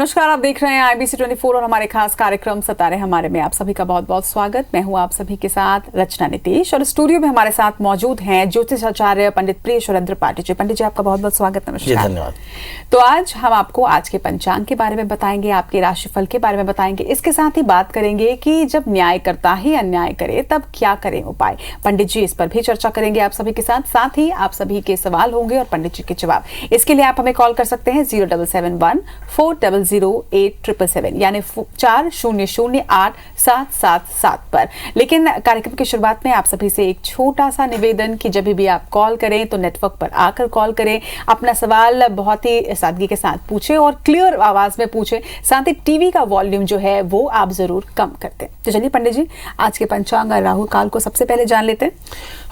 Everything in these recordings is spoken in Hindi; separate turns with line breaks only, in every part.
नमस्कार, आप देख रहे हैं IBC 24 और हमारे खास कार्यक्रम सितारे हमारे में आप सभी का बहुत बहुत स्वागत। मैं हूं आप सभी के साथ रचना नितेश और स्टूडियो में हमारे साथ मौजूद हैं ज्योतिषाचार्य पंडित प्रिय सुरेंद्र पाटिल जी। पंडित जी, आपका बहुत बहुत स्वागत। नमस्कार।
धन्यवाद।
तो आज हम आपको आज के पंचांग के बारे में बताएंगे, आपके राशिफल के बारे में बताएंगे। इसके साथ ही बात करेंगे कि जब न्यायकर्ता ही अन्याय करे तब क्या करें उपाय। पंडित जी इस पर भी चर्चा करेंगे आप सभी के साथ ही आप सभी के सवाल होंगे और पंडित जी के जवाब। इसके लिए आप हमें कॉल कर सकते हैं 0771-400-8777 यानी 4008-777 पर। लेकिन कार्यक्रम की शुरुआत में आप सभी से एक छोटा सा निवेदन कि जब भी आप कॉल करें तो नेटवर्क पर आकर कॉल करें, अपना सवाल बहुत ही सादगी के साथ पूछें और क्लियर आवाज में पूछें। साथ ही टीवी का वॉल्यूम जो है वो आप जरूर कम कर दें। तो चलिए पंडित जी, आज के पंचांग राहु काल को सबसे पहले जान लेते हैं।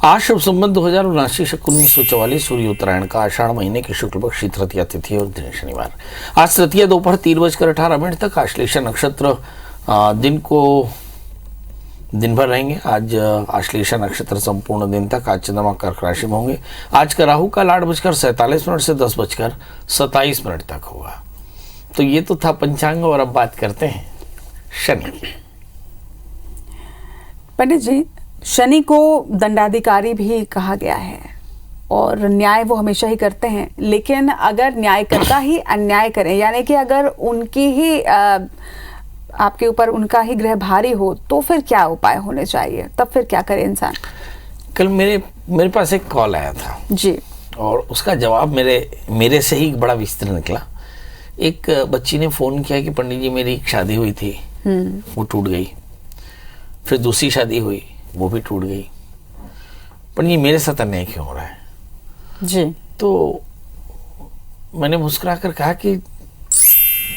आज शुभ संबंध 2079 शक 1944 सूर्य उत्तरायण का आषाढ़ महीने की शुक्ल पक्ष तृतीया तिथि और दिन शनिवार। आज तृतीया दोपहर 3:18 तक, आश्लेष नक्षत्र दिन भर रहेंगे। आज आश्लेष नक्षत्र संपूर्ण दिन तक आज चंद्रमा कर्क राशि में होंगे। आज का राहु काल 8:47 से 10:27 तक होगा। तो ये तो था पंचांग और अब बात करते हैं शनि की।
पंडित जी, शनि को दंडाधिकारी भी कहा गया है और न्याय वो हमेशा ही करते हैं, लेकिन अगर न्यायकर्ता ही अन्याय करें, यानी कि अगर उनकी ही आपके ऊपर उनका ही ग्रह भारी हो तो फिर क्या उपाय होने चाहिए, तब फिर क्या करे इंसान?
कल मेरे पास एक कॉल आया था
जी,
और उसका जवाब मेरे से ही बड़ा विस्तृत निकला। एक बच्ची ने फोन किया कि पंडित जी मेरी एक शादी हुई थी, वो टूट गई। फिर दूसरी शादी हुई, वो भी टूट गई। पंडित जी मेरे साथ अन्याय क्यों हो रहा है?
जी।
तो मैंने मुस्कुराकर कहा कि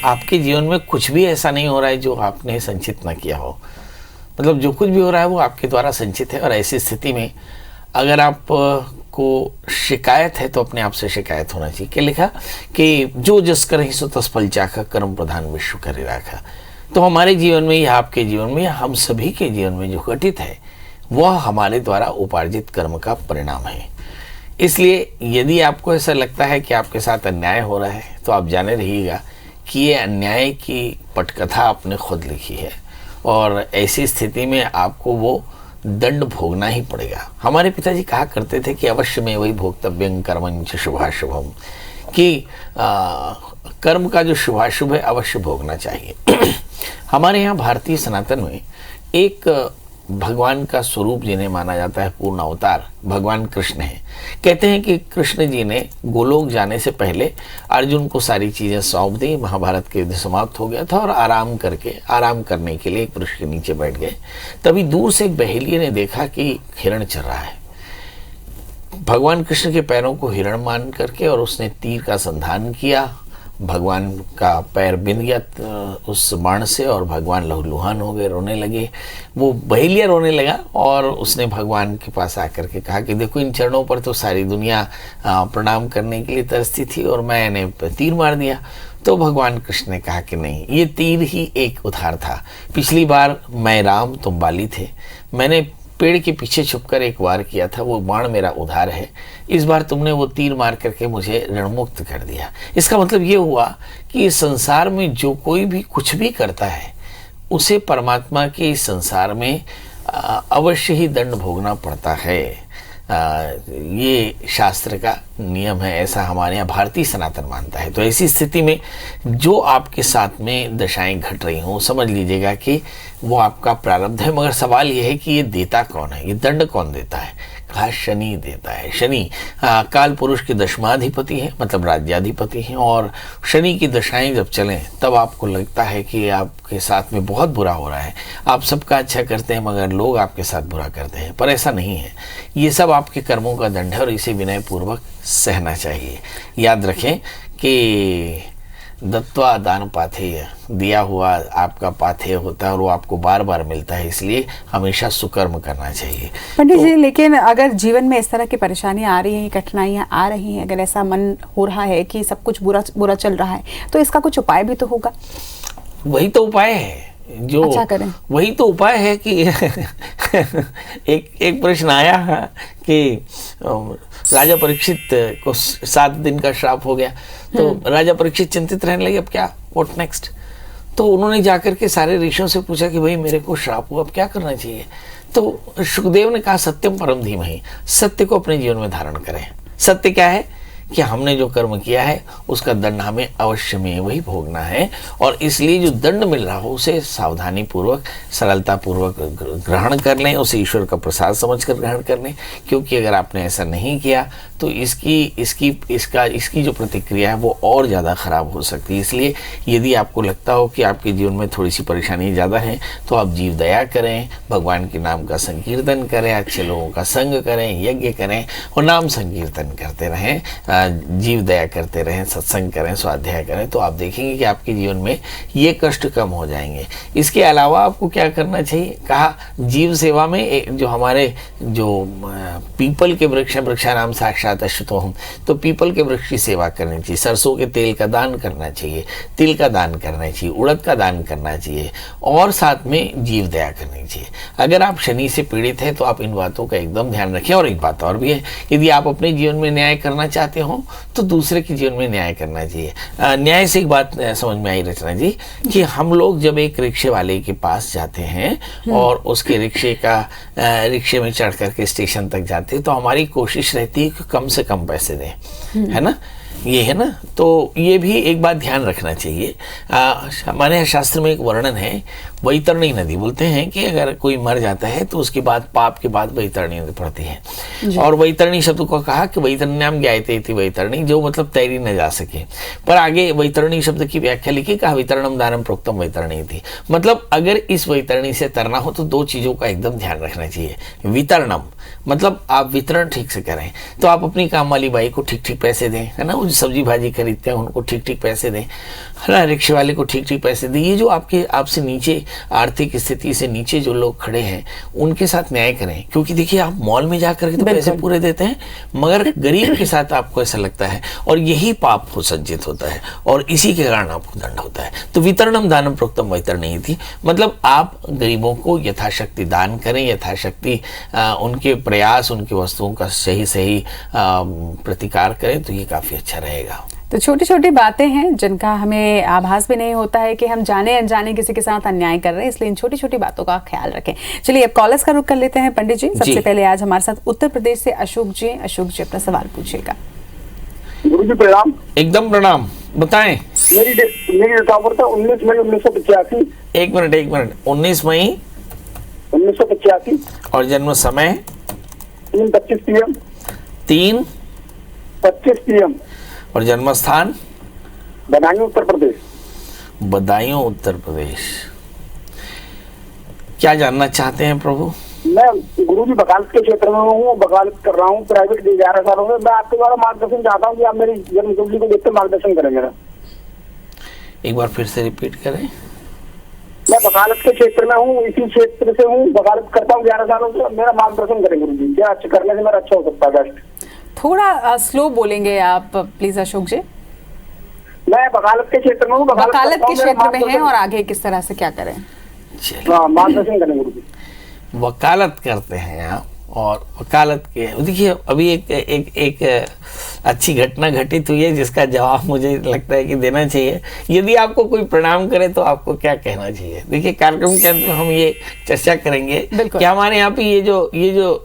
आपके जीवन में कुछ भी ऐसा नहीं हो रहा है जो आपने संचित ना किया हो। मतलब जो कुछ भी हो रहा है वो आपके द्वारा संचित है। और ऐसी स्थिति में अगर आप को शिकायत है तो अपने आप से शिकायत होना चाहिए। क्या लिखा कि जो जस करहि सो तस फल चाखा, कर्म प्रधान विश्व करि राखा। तो हमारे जीवन में या आपके जीवन में या हम सभी के जीवन में जो घटित है वह हमारे द्वारा उपार्जित कर्म का परिणाम है। इसलिए यदि आपको ऐसा लगता है कि आपके साथ अन्याय हो रहा है तो आप जाने रहिएगा कि ये अन्याय की पटकथा आपने खुद लिखी है और ऐसी स्थिति में आपको वो दंड भोगना ही पड़ेगा। हमारे पिताजी कहा करते थे कि अवश्य में वही भोक्तव्यं कर्मंच शुभाशुभम, कि कर्म का जो शुभाशुभ है अवश्य भोगना चाहिए। हमारे यहाँ भारतीय सनातन में एक भगवान का स्वरूप जिन्हें माना जाता है पूर्ण अवतार, भगवान कृष्ण है। कहते हैं कि कृष्ण जी ने गोलोक जाने से पहले अर्जुन को सारी चीज़ें सौंप दी। महाभारत के युद्ध समाप्त हो गया था और आराम करने के लिए एक वृक्ष के नीचे बैठ गए। तभी दूर से एक बहेलिये ने देखा कि हिरण चल रहा है। भगवान कृष्ण के पैरों को हिरण मान करके और उसने तीर का संधान किया। भगवान का पैर बिंद गया उस बाण से और भगवान लहूलुहान हो गए, रोने लगे। वो बहेलिया रोने लगा और उसने भगवान के पास आकर के कहा कि देखो, इन चरणों पर तो सारी दुनिया प्रणाम करने के लिए तरसती थी और मैंने तीर मार दिया। तो भगवान कृष्ण ने कहा कि नहीं, ये तीर ही एक उधार था। पिछली बार मैं राम तुम बाली थे, मैंने पेड़ के पीछे छुपकर एक वार किया था, वो बाण मेरा उधार है। इस बार तुमने वो तीर मार करके मुझे ऋणमुक्त कर दिया। इसका मतलब ये हुआ कि इस संसार में जो कोई भी कुछ भी करता है उसे परमात्मा के इस संसार में अवश्य ही दंड भोगना पड़ता है। ये शास्त्र का नियम है, ऐसा हमारे यहाँ भारतीय सनातन मानता है। तो ऐसी स्थिति में जो आपके साथ में दशाएं घट रही हों, समझ लीजिएगा कि वो आपका प्रारब्ध है। मगर सवाल ये है कि ये देता कौन है, ये दंड कौन देता है? कहा शनि देता है। शनि काल पुरुष के दशमाधिपति हैं, मतलब राज्याधिपति हैं। और शनि की दशाएं जब चलें तब आपको लगता है कि आपके साथ में बहुत बुरा हो रहा है, आप सबका अच्छा करते हैं मगर लोग आपके साथ बुरा करते हैं। पर ऐसा नहीं है, ये सब आपके कर्मों का दंड है और इसे विनयपूर्वक सहना चाहिए। याद रखें कि दत्वा दान पाथेय, दिया हुआ आपका पाथेय होता है और वो आपको बार बार मिलता है, इसलिए हमेशा सुकर्म करना चाहिए।
पंडित जी, लेकिन अगर जीवन में इस तरह की परेशानियां आ रही हैं, कठिनाइयां आ रही हैं, अगर ऐसा मन हो रहा है कि सब कुछ बुरा चल रहा है, तो इसका कुछ उपाय भी तो होगा।
वही तो उपाय है जो
अच्छा करें।
वही तो उपाय है कि एक प्रश्न आया कि राजा परीक्षित को 7 दिन का श्राप हो गया, तो राजा परीक्षित चिंतित रहने लगे, अब क्या, व्हाट नेक्स्ट। तो उन्होंने जाकर के सारे ऋषियों से पूछा कि भाई मेरे को श्राप हुआ, अब क्या करना चाहिए। तो शुकदेव ने कहा सत्यम परम धीमहि, सत्य को अपने जीवन में धारण करें। सत्य क्या है कि हमने जो कर्म किया है उसका दंड हमें अवश्य में वही भोगना है, और इसलिए जो दंड मिल रहा हो उसे सावधानी पूर्वक, सरलता पूर्वक ग्रहण कर लें, उसे ईश्वर का प्रसाद समझकर ग्रहण कर लें। क्योंकि अगर आपने ऐसा नहीं किया तो इसकी जो प्रतिक्रिया है वो और ज़्यादा खराब हो सकती है। इसलिए यदि आपको लगता हो कि आपके जीवन में थोड़ी सी परेशानी ज़्यादा है तो आप जीव दया करें, भगवान के नाम का संकीर्तन करें, अच्छे लोगों का संग करें, यज्ञ करें और नाम संकीर्तन करते रहें, जीव दया करते रहें, सत्संग करें, स्वाध्याय करें, तो आप देखेंगे कि आपके जीवन में ये कष्ट कम हो जाएंगे। इसके अलावा आपको क्या करना चाहिए, कहा जीव सेवा में जो हमारे जो पीपल के वृक्ष, वृक्षानाम साक्षात अश्वत्थोहम, तो पीपल के वृक्ष की सेवा करनी चाहिए, सरसों के तेल का दान करना चाहिए, तिल का दान करना चाहिए, उड़द का दान करना चाहिए, और साथ में जीव दया करनी चाहिए। अगर आप शनि से पीड़ित हैं तो आप इन बातों का एकदम ध्यान रखें। और एक बात और भी है, यदि आप अपने जीवन में न्याय करना चाहते हो तो दूसरे के जीवन में न्याय करना चाहिए। न्याय से एक बात समझ में आई रचना जी, कि हम लोग जब एक रिक्शे वाले के पास जाते हैं और उसके रिक्शे में चढ़ करके स्टेशन तक जाते हैं, तो हमारी कोशिश रहती है कि कम से कम पैसे दें, है ना, ये है ना। तो ये भी एक बात ध्यान रखना चाहिए। हमारे शास्त्र में एक वर्णन है, वैतरणी नदी, बोलते हैं कि अगर कोई मर जाता है तो उसके बाद पाप के बाद वैतरणी नदी पड़ती है। और वैतरणी शब्द को कहा कि वैतरण्याम ज्ञायते इति वैतरणी, जो मतलब तैरी न जा सके। पर आगे वैतरणी शब्द की व्याख्या लिखी, कहा वितरणम दानम प्रोक्तम वैतरणी थी, मतलब अगर इस वैतरणी से तरना हो तो 2 चीजों का एकदम ध्यान रखना चाहिए। वितरणम मतलब आप वितरण ठीक से करें, तो आप अपनी काम वाली बाई को ठीक ठीक पैसे दें, है ना, वो जो सब्जी भाजी खरीदते हैं उनको ठीक ठीक पैसे दें, है ना, रिक्शे वाले को ठीक ठीक पैसे दें। ये जो आपसे नीचे आर्थिक स्थिति से नीचे जो लोग खड़े हैं उनके साथ न्याय करें। क्योंकि देखिए आप मॉल में जाकर के तो पैसे पूरे देते हैं, मगर गरीब के साथ आपको ऐसा लगता है, और यही पाप हो संचित होता है और इसी के कारण आपको दंड होता है। तो वितरणम दानम प्रोक्तम वैतरणी थी, मतलब आप गरीबों को यथाशक्ति दान करें, यथाशक्ति उनके प्रयास, उनकी वस्तुओं का सही प्रतिकार करें, तो ये काफी अच्छा रहेगा।
तो छोटी छोटी बातें हैं जिनका हमें आभास भी नहीं होता है कि हम जाने अनजाने किसी के साथ अन्याय कर रहे हैं, इसलिए इन छोटी छोटी बातों का ख्याल रखें। चलिए अब कॉलर्स का रुख कर लेते हैं पंडित जी। सबसे पहले आज हमारे साथ उत्तर प्रदेश से अशोक जी अपना सवाल पूछिएगा।
गुरु जी प्रणाम।
एकदम प्रणाम, बताएं।
मेरी डेट ऑफ बर्थ 19 मई 1985।
एक मिनट 19 मई
1985।
और जन्म समय
3:25 PM।
3:25
PM।
और जन्म स्थान
बदायूं उत्तर प्रदेश।
बदायूं उत्तर प्रदेश। क्या जानना चाहते हैं प्रभु?
मैं गुरु जी वकालत के क्षेत्र में हूँ, वकालत कर रहा हूँ प्राइवेट 11 सालों से। मैं आपके द्वारा मार्गदर्शन चाहता हूँ कि आप मेरी जन्म कुंडली को देखते मार्गदर्शन करें मेरा।
एक बार फिर से रिपीट करें।
मैं वकालत के क्षेत्र में हूँ, इसी क्षेत्र से हूँ, वकालत करता हूँ 11 सालों से। मेरा मार्गदर्शन करें गुरु जी, क्या अच्छा करने से मेरा अच्छा हो सकता है बेस्ट।
थोड़ा स्लो बोलेंगे आप प्लीज अशोक जी।
मैं वकालत के क्षेत्र में हूँ,
वकालत के क्षेत्र में हैं और आगे किस तरह से क्या करें?
मार्गदर्शन करें गुरु जी।
वकालत करते हैं आप, और वकालत के देखिए अभी एक अच्छी घटना घटित हुई है जिसका जवाब मुझे लगता है कि देना चाहिए। यदि आपको कोई प्रणाम करे तो आपको क्या कहना चाहिए? देखिए कार्यक्रम के अंत में हम ये चर्चा करेंगे कि हमारे यहाँ पे ये जो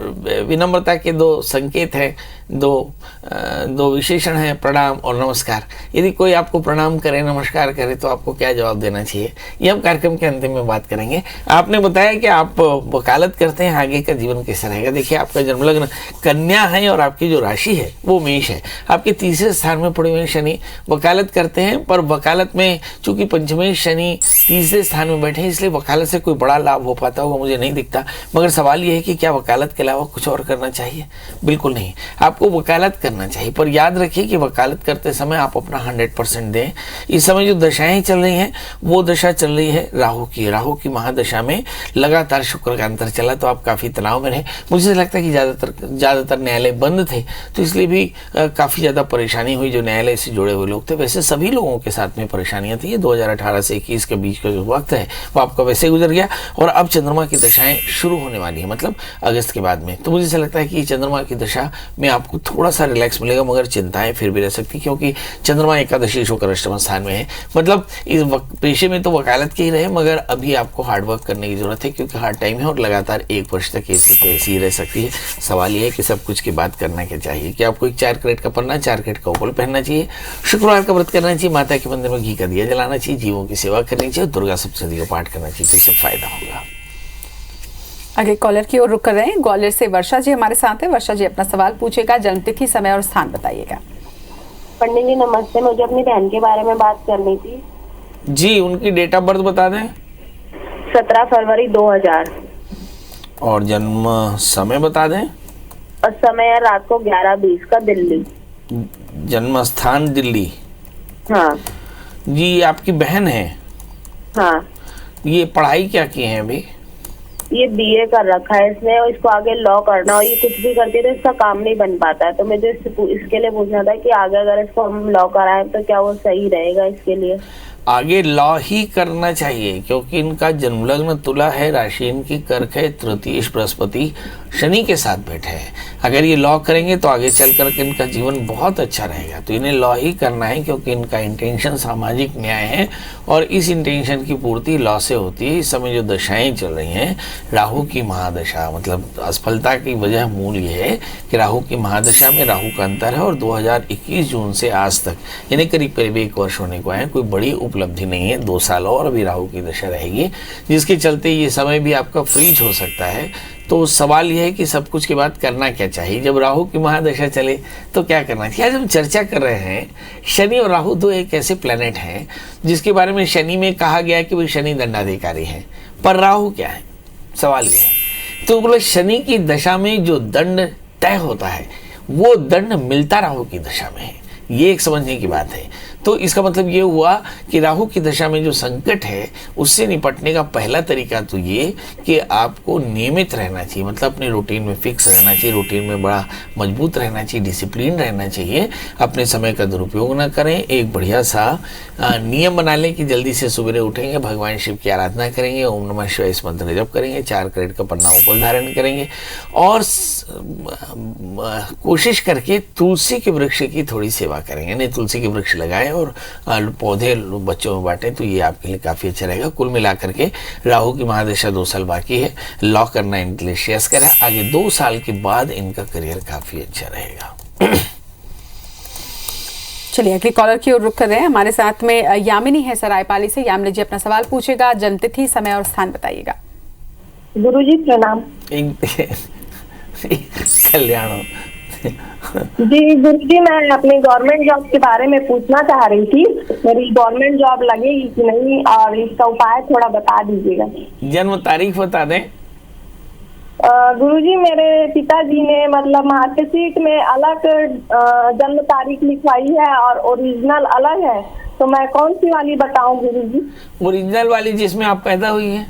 विनम्रता के 2 संकेत हैं, दो विशेषण हैं, प्रणाम और नमस्कार। यदि कोई आपको प्रणाम करे, नमस्कार करे, तो आपको क्या जवाब देना चाहिए, ये हम कार्यक्रम के अंतिम में बात करेंगे। आपने बताया कि आप वकालत करते हैं, आगे का जीवन कैसा रहेगा। देखिए आपका जन्म लग्न कन्या है और आपकी जो राशि है वो मेष है। आपके 3रे स्थान में पड़े हुए शनि, वकालत करते हैं, पर वकालत में चूंकि पंचमेश शनि 3रे स्थान में बैठे हैं, इसलिए वकालत से कोई बड़ा लाभ हो पाता होगा मुझे नहीं दिखता। मगर सवाल ये है कि क्या वकालत के अलावा कुछ और करना चाहिए? बिल्कुल नहीं, आपको वकालत करना चाहिए, पर याद रखिए कि वकालत करते समय आप अपना 100% दें। इस समय जो दशाएं चल रही हैं वो दशा चल रही है राहु की महादशा में लगातार शुक्र का अंतर चला, तो आप काफी तनाव में रहे। मुझे लगता है कि ज्यादातर न्यायालय बंद थे, तो इसलिए भी काफ़ी ज़्यादा परेशानी हुई जो न्यायालय से जुड़े हुए लोग थे। वैसे सभी लोगों के साथ में परेशानियां थी। ये 2018 से 21 के बीच का जो वक्त है वो आपका वैसे गुजर गया और अब चंद्रमा की दशाएं शुरू होने वाली है, मतलब अगस्त के बाद में। तो मुझे ऐसा लगता है कि चंद्रमा की दशा में आपको थोड़ा सा रिलैक्स मिलेगा, मगर चिंताएं फिर भी रह सकती, क्योंकि चंद्रमा एकादशी शुक्र अष्टम स्थान में है। मतलब इस पेशे में तो वकालत के ही रहे, मगर अभी आपको हार्डवर्क करने की जरूरत है, क्योंकि हार्ड टाइम है और लगातार 1 वर्ष तक ऐसी ही रह सकती है। सवाल यह है कि सब कुछ की बात करना क्या चाहिए, कि आपको एक 4 कैरेट का पन्ना, 4 कैरेट का उपल पहनना चाहिए, शुक्रवार का व्रत करना चाहिए, माता के मंदिर में घी का दिया जलाना चाहिए, जीवों की सेवा करनी चाहिए, दुर्गा सप्तशती का पाठ करना चाहिए, तो इससे फायदा होगा।
आगे कॉलर की ओर रुक कर रहे हैं। ग्वालियर से वर्षा जी हमारे साथ है। वर्षा जी अपना सवाल पूछेगा, जन्मतिथि, समय और स्थान बताइएगा।
पंडित जी नमस्ते, मुझे अपनी बहन के बारे में बात करनी थी।
जी, उनकी डेट ऑफ बर्थ बता दें।
17 फरवरी 2000।
और जन्म समय बता दें।
और समय है रात को 11:20 का, दिल्ली।
जन्म स्थान दिल्ली।
हाँ
जी, आपकी बहन है।
हाँ।
ये पढ़ाई क्या की है अभी?
ये बीए कर रखा है इसने, और इसको आगे लॉ करना, और ये कुछ भी करती है तो इसका काम नहीं बन पाता है। तो मुझे इसके लिए पूछना था कि आगे अगर इसको हम लॉ कराएं तो क्या वो सही रहेगा इसके लिए?
आगे लॉ ही करना चाहिए, क्योंकि इनका जन्मलग्न तुला है, राशि इनकी कर्क है, तृतीय बृहस्पति शनि के साथ बैठे हैं। अगर ये लॉ करेंगे तो आगे चल करके इनका जीवन बहुत अच्छा रहेगा। तो इन्हें लॉ ही करना है, क्योंकि इनका इंटेंशन सामाजिक न्याय है और इस इंटेंशन की पूर्ति लॉ से होती है। इस समय जो दशाएं चल रही हैं, राहु की महादशा, मतलब असफलता की वजह मूल ये है कि राहु की महादशा में राहु का अंतर है और 2021 जून से आज तक यानी करीब करीब 1 वर्ष होने को है, कोई बड़ी उपलब्धि नहीं है। 2 साल और अभी राहु की दशा रहेगी, जिसके चलते ये समय भी आपका फ्रीज हो सकता है। तो सवाल यह है कि सब कुछ के बाद करना क्या चाहिए। जब राहु की महादशा चले तो क्या करना चाहिए। आज हम चर्चा कर रहे हैं, शनि और राहु 2 एक ऐसे प्लैनेट हैं जिसके बारे में शनि में कहा गया है कि भाई शनि दंडाधिकारी है, पर राहु क्या है, सवाल ये है। तो बोले शनि की दशा में जो दंड तय होता है वो दंड मिलता राहु की दशा में है, ये एक समझने की बात है। तो इसका मतलब ये हुआ कि राहु की दशा में जो संकट है उससे निपटने का पहला तरीका तो ये कि आपको नियमित रहना चाहिए, मतलब अपने रूटीन में फिक्स रहना चाहिए, रूटीन में बड़ा मजबूत रहना चाहिए, डिसिप्लिन रहना चाहिए, अपने समय का दुरुपयोग ना करें। एक बढ़िया सा नियम बना लें कि जल्दी से सवेरे उठेंगे, भगवान शिव की आराधना करेंगे, ओम नमः शिवाय इस मंत्र जप करेंगे, 4 कैरेट का पन्ना उपल धारण करेंगे और कोशिश करके तुलसी के वृक्ष की थोड़ी सेवा करेंगे, यानी तुलसी के वृक्ष लगाएं और पौधे बच्चों में बांटें, तो ये आपके लिए काफ़ी अच्छा रहेगा। कुल मिलाकर के राहु की महादशा 2 साल बाकी है, लॉ करना इनके लिए शेष करें। आगे 2 साल के बाद इनका करियर काफ़ी अच्छा रहेगा।
चलिए अगली कॉलर की ओर रुख कर रहे हैं। हमारे साथ में यामिनी है सरायपाली से। यामिनी जी अपना सवाल पूछेगा, जन्मतिथि, समय और स्थान बताइएगा।
गुरुजी प्रणाम।
कल्याण हो।
जी गुरुजी, मैं अपनी गवर्नमेंट जॉब के बारे में पूछना चाह रही थी, मेरी गवर्नमेंट जॉब लगेगी कि नहीं, और इसका उपाय थोड़ा बता दीजिएगा।
जन्म तारीख बता दें।
गुरुजी, मेरे पिताजी ने मतलब मार्कशीट में अलग जन्म तारीख लिखवाई है और ओरिजिनल अलग है, तो मैं कौन सी वाली बताऊं गुरुजी?
ओरिजिनल वाली जिसमें आप पैदा हुई हैं।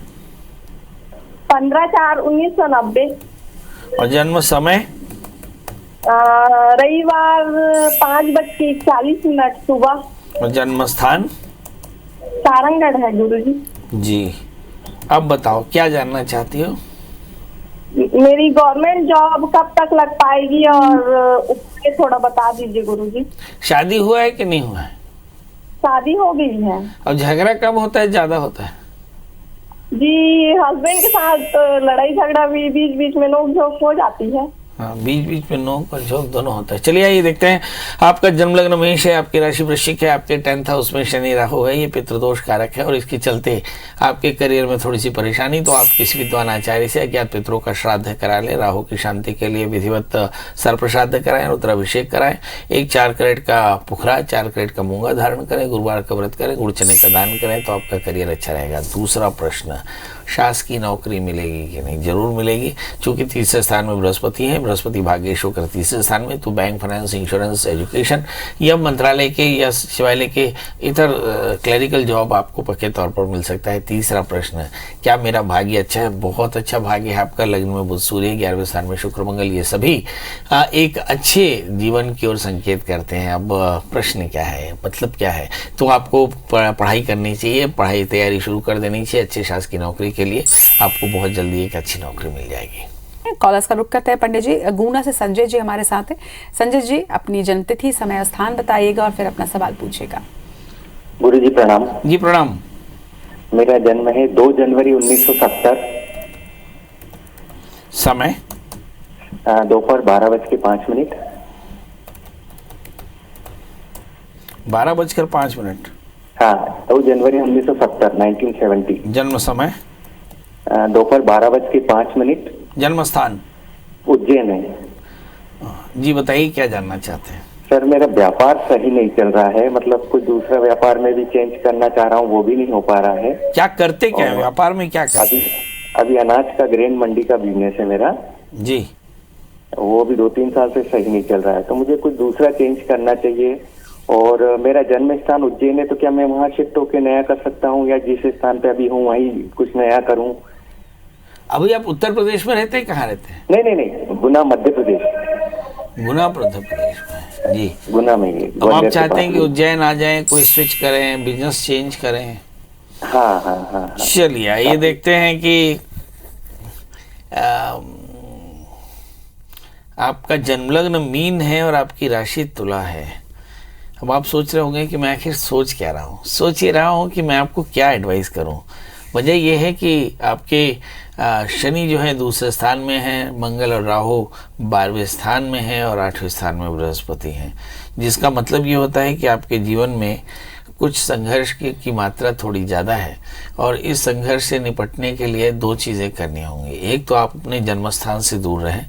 15/4/1990।
और जन्म समय?
रविवार 5:41 सुबह।
और जन्म स्थान?
सारंगढ़ है गुरुजी।
जी, अब बताओ क्या जानना चाहती हो?
मेरी गवर्नमेंट जॉब कब तक लग पाएगी और उसके थोड़ा बता दीजिए गुरुजी।
शादी हुआ है कि नहीं हुआ है?
शादी हो गई है।
और झगड़ा कब होता है, ज्यादा होता है?
जी, हस्बैंड के साथ लड़ाई झगड़ा भी बीच बीच में नोक झोंक हो जाती है।
हाँ, बीच बीच में नोक और झोंक दोनों होता है। चलिए आइए देखते हैं। आपका जन्म लग्न मेष है, आपकी राशि वृश्चिक है, आपके 10th हाउस में शनि राहु है, ये पितृदोष कारक है और इसके चलते आपके करियर में थोड़ी सी परेशानी। तो आप किसी विद्वान आचार्य से अज्ञात पितरों का श्राद्ध करा लें, राहु की शांति के लिए विधिवत सर्पश्राद्ध कराएं, रुद्राभिषेक कराएं, एक 4 कैरेट का पुखरा, 4 कैरेट का मूंगा धारण करें, गुरुवार का व्रत करें, गुड़ चने का दान करें, तो आपका करियर अच्छा रहेगा। दूसरा प्रश्न, शासकीय नौकरी मिलेगी कि नहीं? जरूर मिलेगी, क्योंकि तीसरे स्थान में बृहस्पति है, बृहस्पति भाग्य शुक्र तीसरे स्थान में, तो बैंक, फाइनेंस, इंश्योरेंस, एजुकेशन या मंत्रालय के या शिवालय के इतर क्लरिकल जॉब आपको पक्के तौर पर मिल सकता है। तीसरा प्रश्न, क्या मेरा भाग्य अच्छा है? बहुत अच्छा भाग्य है आपका। लग्न में बुध, सूर्य, 11वें स्थान में शुक्र, मंगल, ये सभी एक अच्छे जीवन की ओर संकेत करते हैं। अब प्रश्न क्या है, मतलब क्या है? तो आपको पढ़ाई करनी चाहिए, पढ़ाई तैयारी शुरू कर देनी चाहिए अच्छे शासकीय नौकरी के लिए। आपको बहुत जल्दी एक अच्छी नौकरी मिल जाएगी।
कॉलर्स का रुख करते हैं पंडित जी। गुना से संजय जी हमारे साथ है। संजय जी, अपनी जन्मतिथि, समय, स्थान बताइएगा और फिर अपना सवाल पूछेगा।
गुरु जी प्रणाम।
जी प्रणाम।
मेरा जन्म है 2 जनवरी 1970।
समय?
दोपहर 12:05।
12:05।
हाँ, 2 जनवरी 1970, 1970।
जन्म समय?
दोपहर 12:05।
जन्म स्थान?
उज्जैन है।
जी बताइए, क्या जानना चाहते हैं?
सर, मेरा व्यापार सही नहीं चल रहा है, मतलब कुछ दूसरा व्यापार में भी चेंज करना चाह रहा हूँ, वो भी नहीं हो पा रहा है।
क्या करते क्या है व्यापार में? क्या करते?
अभी अनाज का ग्रेन मंडी का बिजनेस है मेरा
जी।
वो भी 2-3 साल से सही नहीं चल रहा है, तो मुझे कुछ दूसरा चेंज करना चाहिए। और मेरा जन्म स्थान उज्जैन है, तो क्या मैं वहाँ शिफ्ट होकर नया कर सकता हूँ, या जिस स्थान पे अभी हूँ वहीं कुछ नया करूँ?
अभी आप उत्तर प्रदेश में रहते हैं? कहाँ रहते हैं?
नहीं, गुना, मध्य प्रदेश।
गुना मध्य प्रदेश में? जी,
गुना में ही।
अब आप चाहते हैं कि उज्जैन आ जाएं, कोई स्विच करें, बिजनेस चेंज करें?
हाँ।
चलिए आइए देखते हैं कि आपका जन्मलग्न मीन है और आपकी राशि तुला है। अब आप सोच रहे होंगे कि मैं आखिर सोच क्या रहा हूँ। सोच ये रहा हूँ कि मैं आपको क्या एडवाइस करूँ। वजह यह है कि आपके शनि जो है दूसरे स्थान में है, मंगल और राहु 12वें स्थान में है और 8वें स्थान में बृहस्पति हैं, जिसका मतलब ये होता है कि आपके जीवन में कुछ संघर्ष की मात्रा थोड़ी ज़्यादा है और इस संघर्ष से निपटने के लिए 2 चीज़ें करनी होंगी। एक तो आप अपने जन्मस्थान से दूर रहें,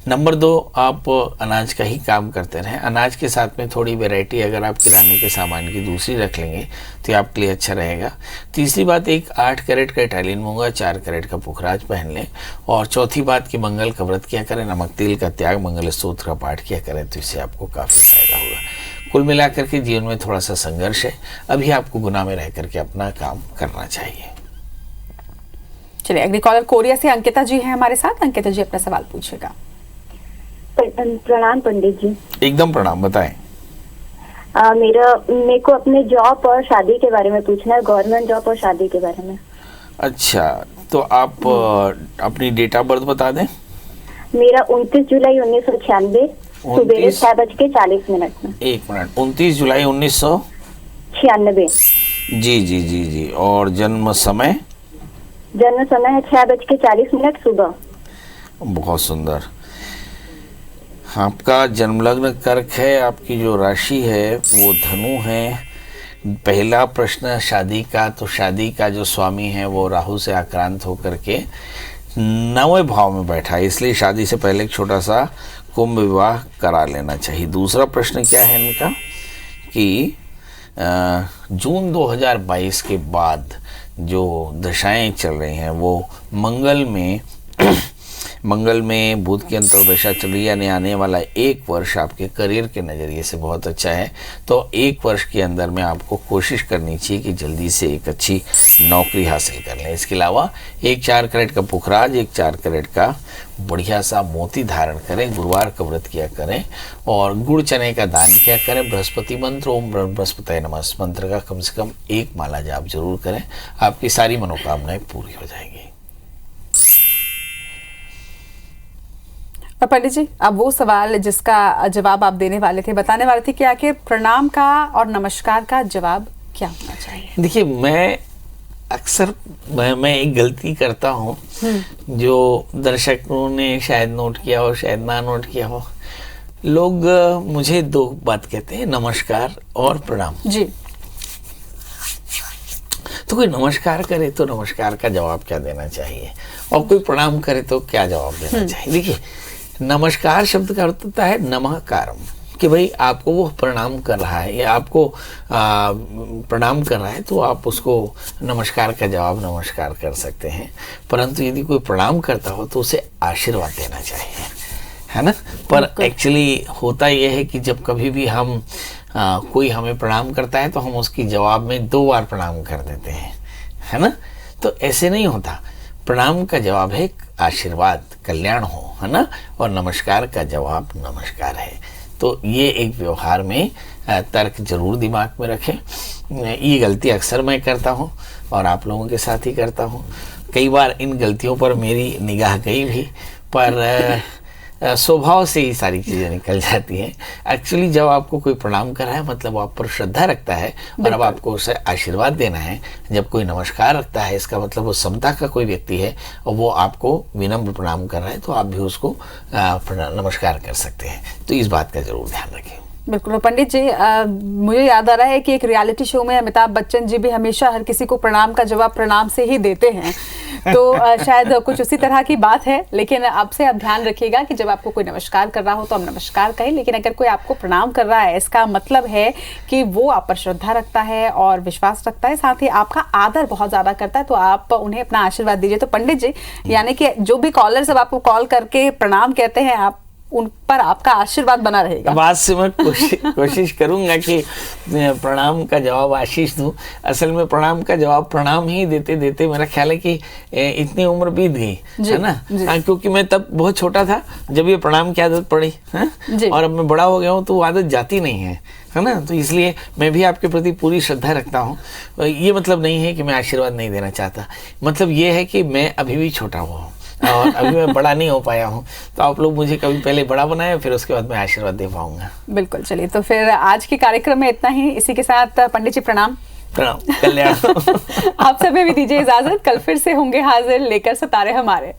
नंबर 2 आप अनाज का ही काम करते रहें। अनाज के साथ में थोड़ी वैरायटी अगर आप किराने के सामान की दूसरी रख लेंगे तो ये आपके लिए अच्छा रहेगा। तीसरी बात, एक 8 कैरेट का इटालियन मूंगा, 4 कैरेट का पुखराज पहन लें। और चौथी बात कि मंगल का व्रत किया करें, नमक तेल का त्याग, मंगल स्तोत्र का पाठ किया करें, तो इससे आपको काफ़ी फायदा होगा। कुल मिलाकर के जीवन में थोड़ा सा संघर्ष है, अभी आपको गुना में रह करके अपना काम करना चाहिए।
चलिए अगली कॉलर कोरिया से अंकिता जी हैं हमारे साथ। अंकिता जी अपना सवाल पूछेगा।
प्रणाम पंडित जी।
एकदम प्रणाम, बताएं।
मेरे को अपने जॉब और शादी के बारे में पूछना है, गवर्नमेंट जॉब और शादी के बारे में।
अच्छा, तो आप अपनी डेट ऑफ बर्थ बता दें।
मेरा 29 जुलाई 1996 सुबह 6:40 में।
1 मिनट, 29 जुलाई 1996। जी। और जन्म समय?
जन्म समय है 6:40 सुबह।
बहुत सुंदर। आपका जन्मलग्न कर्क है, आपकी जो राशि है वो धनु है। पहला प्रश्न शादी का, तो शादी का जो स्वामी है वो राहु से आक्रांत होकर के 9वें भाव में बैठा है, इसलिए शादी से पहले एक छोटा सा कुंभ विवाह करा लेना चाहिए। दूसरा प्रश्न क्या है इनका कि जून 2022 के बाद जो दशाएं चल रही हैं वो मंगल में बुध की अंतर्दशा चल रही है, यानी आने वाला 1 वर्ष आपके करियर के नज़रिए से बहुत अच्छा है। तो 1 वर्ष के अंदर में आपको कोशिश करनी चाहिए कि जल्दी से एक अच्छी नौकरी हासिल कर लें। इसके अलावा एक 4 कैरेट का पुखराज, एक 4 कैरेट का बढ़िया सा मोती धारण करें, गुरुवार का व्रत किया करें और गुड़ चने का दान किया करें। बृहस्पति मंत्र, ओम बृहस्पति नमः मंत्र का कम से कम 1 माला जाप जरूर करें, आपकी सारी मनोकामनाएं पूरी हो जाएंगी।
पंडित जी, अब वो सवाल जिसका जवाब आप देने वाले थे, बताने वाले थे कि आखिर प्रणाम का और नमस्कार का जवाब क्या होना चाहिए।
देखिए, मैं अक्सर मैं एक गलती करता हूँ जो दर्शकों ने शायद नोट किया हो, शायद ना नोट किया हो। लोग मुझे 2 बात कहते हैं, नमस्कार और प्रणाम
जी।
तो कोई नमस्कार करे तो नमस्कार का जवाब क्या देना चाहिए और कोई प्रणाम करे तो क्या जवाब देना चाहिए। देखिए, नमस्कार शब्द का अर्थ होता है नमः कारम, कि भाई आपको वो प्रणाम कर रहा है या आपको प्रणाम कर रहा है, तो आप उसको नमस्कार का जवाब नमस्कार कर सकते हैं। परंतु यदि कोई प्रणाम करता हो तो उसे आशीर्वाद देना चाहिए, है ना। पर एक्चुअली होता यह है कि जब कभी भी हम कोई हमें प्रणाम करता है तो हम उसकी जवाब में 2 बार प्रणाम कर देते हैं, है ना। तो ऐसे नहीं होता। प्रणाम का जवाब है आशीर्वाद, कल्याण हो, है ना। और नमस्कार का जवाब नमस्कार है। तो ये एक व्यवहार में तर्क जरूर दिमाग में रखें। ये गलती अक्सर मैं करता हूँ और आप लोगों के साथ ही करता हूँ। कई बार इन गलतियों पर मेरी निगाह गई भी, पर स्वभाव से ही सारी चीज़ें निकल जाती हैं। एक्चुअली जब आपको कोई प्रणाम कर रहा है मतलब आप पर श्रद्धा रखता है और अब आपको उसे आशीर्वाद देना है। जब कोई नमस्कार रखता है इसका मतलब वो समता का कोई व्यक्ति है और वो आपको विनम्र प्रणाम कर रहा है, तो आप भी उसको नमस्कार कर सकते हैं। तो इस बात का जरूर ध्यान रखें।
बिल्कुल पंडित जी, मुझे याद आ रहा है कि एक रियलिटी शो में अमिताभ बच्चन जी भी हमेशा हर किसी को प्रणाम का जवाब प्रणाम से ही देते हैं। तो शायद कुछ उसी तरह की बात है। लेकिन आपसे आप ध्यान रखिएगा कि जब आपको कोई नमस्कार कर रहा हो तो आप नमस्कार कहें, लेकिन अगर कोई आपको प्रणाम कर रहा है इसका मतलब है कि वो आप पर श्रद्धा रखता है और विश्वास रखता है, साथ ही आपका आदर बहुत ज्यादा करता है, तो आप उन्हें अपना आशीर्वाद दीजिए। तो पंडित जी, यानी कि जो भी कॉलर सब आपको कॉल करके प्रणाम कहते हैं, आप उन पर आपका आशीर्वाद बना रहेगा।
अब आज से मैं कोशिश करूंगा कि प्रणाम का जवाब आशीष दूं। असल में प्रणाम का जवाब प्रणाम ही देते देते मेरा ख्याल है कि इतनी उम्र बीत गई, है ना। क्योंकि मैं तब बहुत छोटा था जब ये प्रणाम की आदत पड़ी है, और अब मैं बड़ा हो गया हूँ तो आदत जाती नहीं है ना। तो इसलिए मैं भी आपके प्रति पूरी श्रद्धा रखता हूँ। ये मतलब नहीं है कि मैं आशीर्वाद नहीं देना चाहता, मतलब ये है कि मैं अभी भी छोटा हुआ हूँ और अभी मैं बड़ा नहीं हो पाया हूँ। तो आप लोग मुझे कभी पहले बड़ा बनाए, फिर उसके बाद मैं आशीर्वाद दे पाऊंगा।
बिल्कुल, चलिए तो फिर आज के कार्यक्रम में इतना ही। इसी के साथ पंडित जी प्रणाम।
प्रणाम, कल्याण।
आप सभी भी दीजिए इजाजत। कल फिर से होंगे हाजिर लेकर सितारे हमारे।